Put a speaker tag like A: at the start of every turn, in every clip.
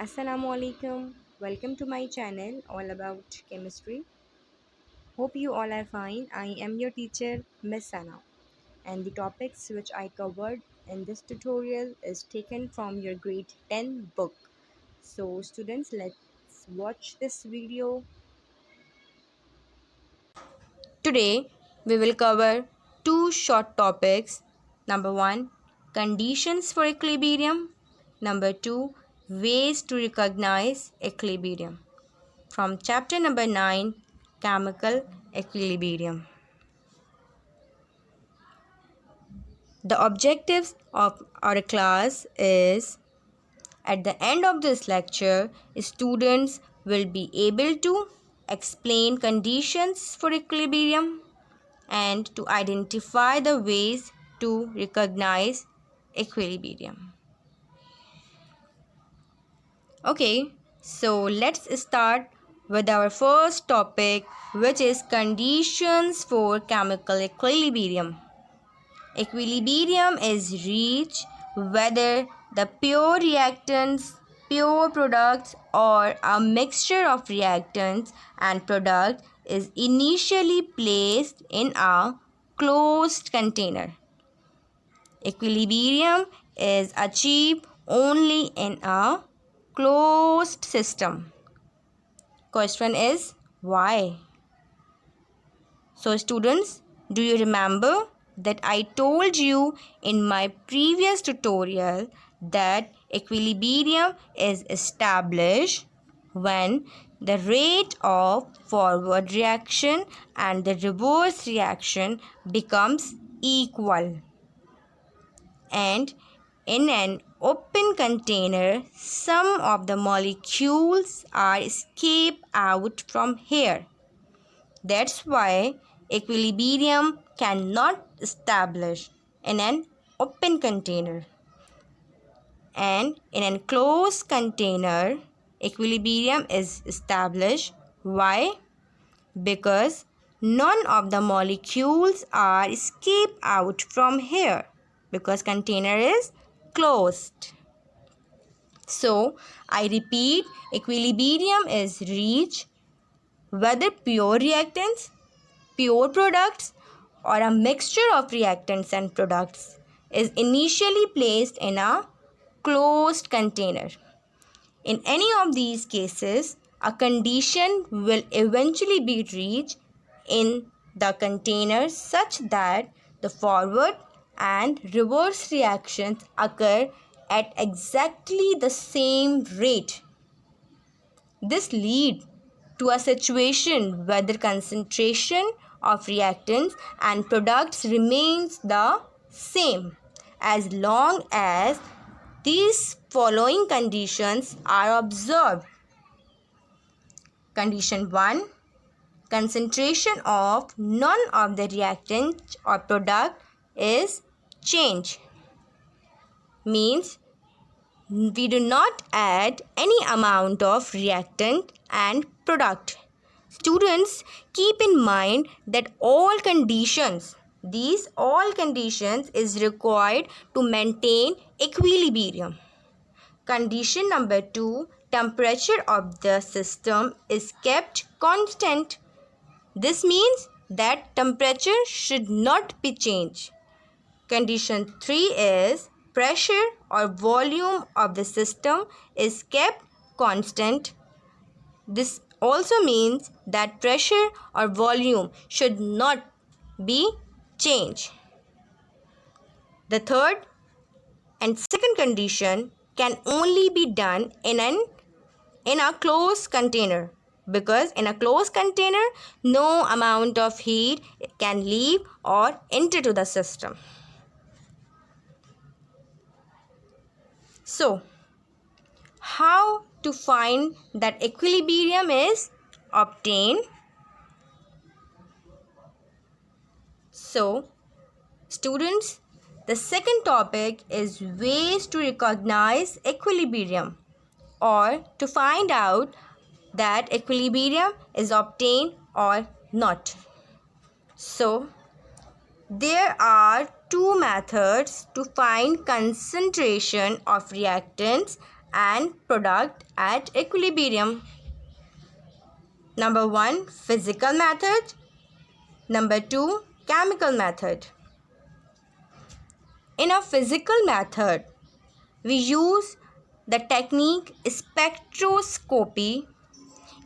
A: Assalamu alaikum. Welcome to my channel all about chemistry. Hope you all are fine. I am your teacher Miss Sana, and the topics which I covered in this tutorial is taken from your grade 10 book. So students, let's watch this video. Today we will cover two short topics. Number 1, conditions for equilibrium. Number 2, ways to recognize equilibrium. From chapter number 9, chemical equilibrium. The objectives of our class is, at the end of this lecture, students will be able to explain conditions for equilibrium and to identify the ways to recognize equilibrium. Okay, so let's start with our first topic, which is conditions for chemical equilibrium. Equilibrium is reached whether the pure reactants, pure products, or a mixture of reactants and products is initially placed in a closed container. Equilibrium is achieved only in a closed system. Question is why? So students, do you remember that I told you in my previous tutorial that equilibrium is established when the rate of forward reaction and the reverse reaction becomes equal, and in an open container some of the molecules are escape out from here. That's why equilibrium cannot establish in an open container. And in an closed container, equilibrium is established. Why? Because none of the molecules are escape out from here, because container is closed. So, I repeat, equilibrium is reached whether pure reactants, pure products, or a mixture of reactants and products is initially placed in a closed container. In any of these cases, a condition will eventually be reached in the container such that the forward and reverse reactions occur at exactly the same rate. This leads to a situation where the concentration of reactants and products remains the same as long as these following conditions are observed. Condition 1. Concentration of none of the reactant or product is changed. Means we do not add any amount of reactant and product. Students, keep in mind that these all conditions is required to maintain equilibrium. Condition number 2, temperature of the system is kept constant. This means that temperature should not be changed. Condition 3 is pressure or volume of the system is kept constant. This also means that pressure or volume should not be changed. The third and second condition can only be done in a closed container, because in a closed container no amount of heat can leave or enter to the system. So, how to find that equilibrium is obtained? So, students, the second topic is ways to recognize equilibrium, or to find out that equilibrium is obtained or not. So, there are two methods to find concentration of reactants and product at equilibrium. Number 1, physical method. Number 2, chemical method. In a physical method, we use the technique spectroscopy.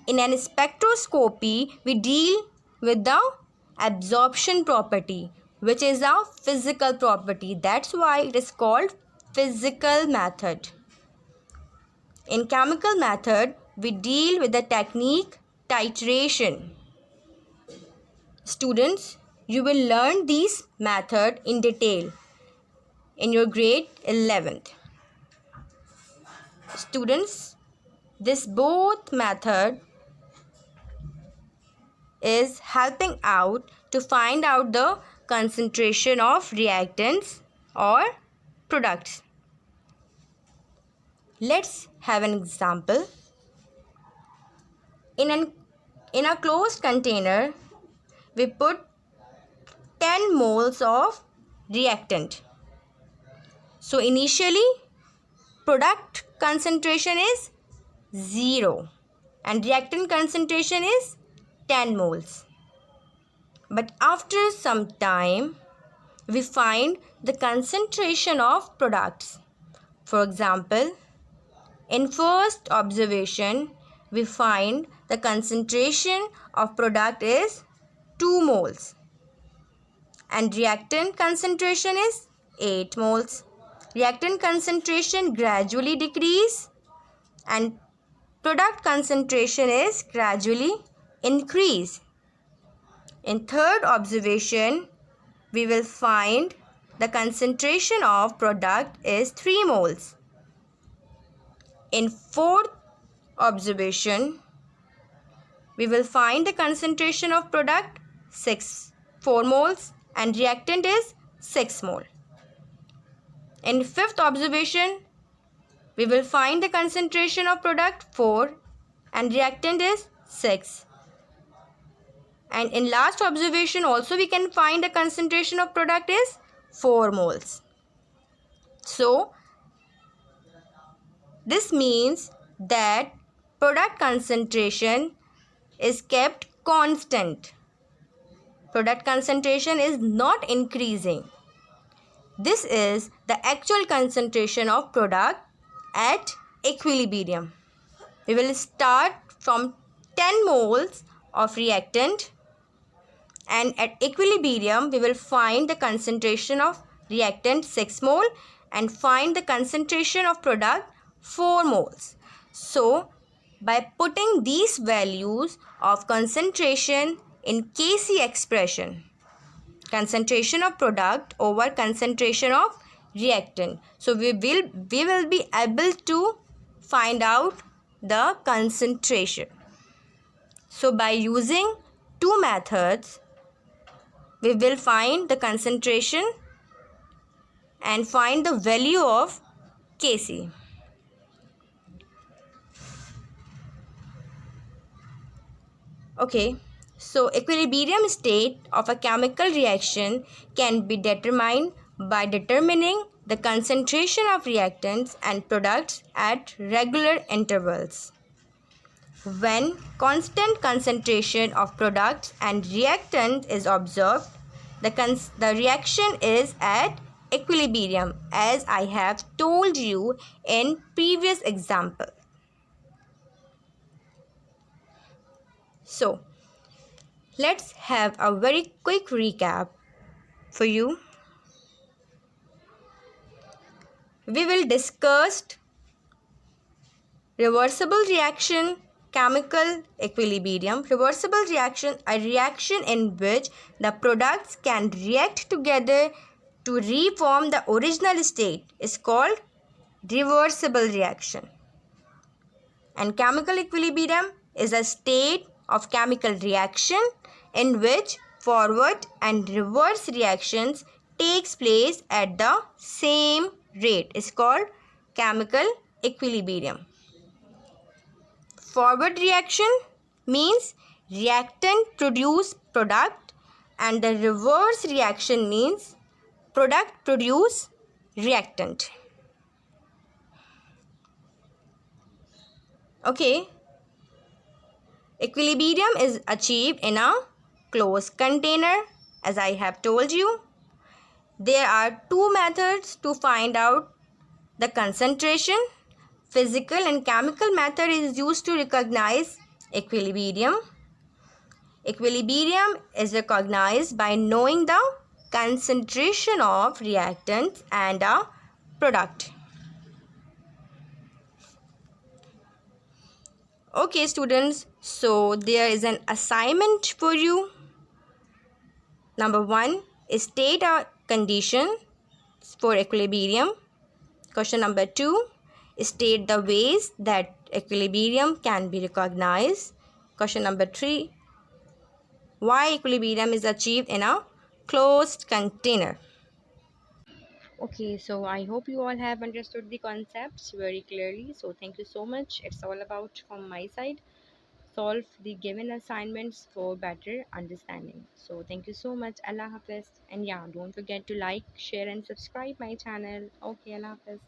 A: In an spectroscopy, we deal with the absorption property, which is a physical property. That's why it is called physical method. In chemical method, we deal with the technique titration. Students, you will learn these method in detail in your grade 11th. Students, this both method is helping out to find out the concentration of reactants or products. Let's have an example. In a closed container, we put 10 moles of reactant. So initially, product concentration is 0 and reactant concentration is 10 moles. But after some time, we find the concentration of products. For example, in first observation, we find the concentration of product is 2 moles and reactant concentration is 8 moles. Reactant concentration gradually decrease and product concentration is gradually increase. In third observation, we will find the concentration of product is 3 moles. In fourth observation, we will find the concentration of product 4 moles and reactant is 6 mole. In fifth observation, we will find the concentration of product 4 and reactant is 6. And in last observation also we can find the concentration of product is 4 moles. So, this means that product concentration is kept constant. Product concentration is not increasing. This is the actual concentration of product at equilibrium. We will start from 10 moles of reactant and at equilibrium we will find the concentration of reactant 6 mole and find the concentration of product 4 moles. So, by putting these values of concentration in Kc expression, concentration of product over concentration of reactant, so we will be able to find out the concentration. So, by using two methods, we will find the concentration and find the value of Kc. Okay, so equilibrium state of a chemical reaction can be determined by determining the concentration of reactants and products at regular intervals. When constant concentration of products and reactants is observed, the reaction is at equilibrium, as I have told you in previous example. So, let's have a very quick recap for you. We will discuss reversible reaction, chemical equilibrium. Reversible reaction, a reaction in which the products can react together to reform the original state, is called reversible reaction. And chemical equilibrium is a state of chemical reaction in which forward and reverse reactions takes place at the same rate, is called chemical equilibrium. Forward reaction means reactant produce product and the reverse reaction means product produce reactant. Okay, equilibrium is achieved in a closed container, as I have told you. There are two methods to find out the concentration. Physical and chemical method is used to recognize equilibrium. Equilibrium is recognized by knowing the concentration of reactants and a product. Okay, students, so there is an assignment for you. Number 1 is state a condition for equilibrium. Question number 2, state the ways that equilibrium can be recognized. Question number 3, why equilibrium is achieved in a closed container. Okay, so I hope you all have understood the concepts very clearly. So thank you so much. It's all about from my side. Solve the given assignments for better understanding. So thank you so much. Allah Hafiz. And yeah, don't forget to like, share and subscribe my channel. Okay, Allah Hafiz.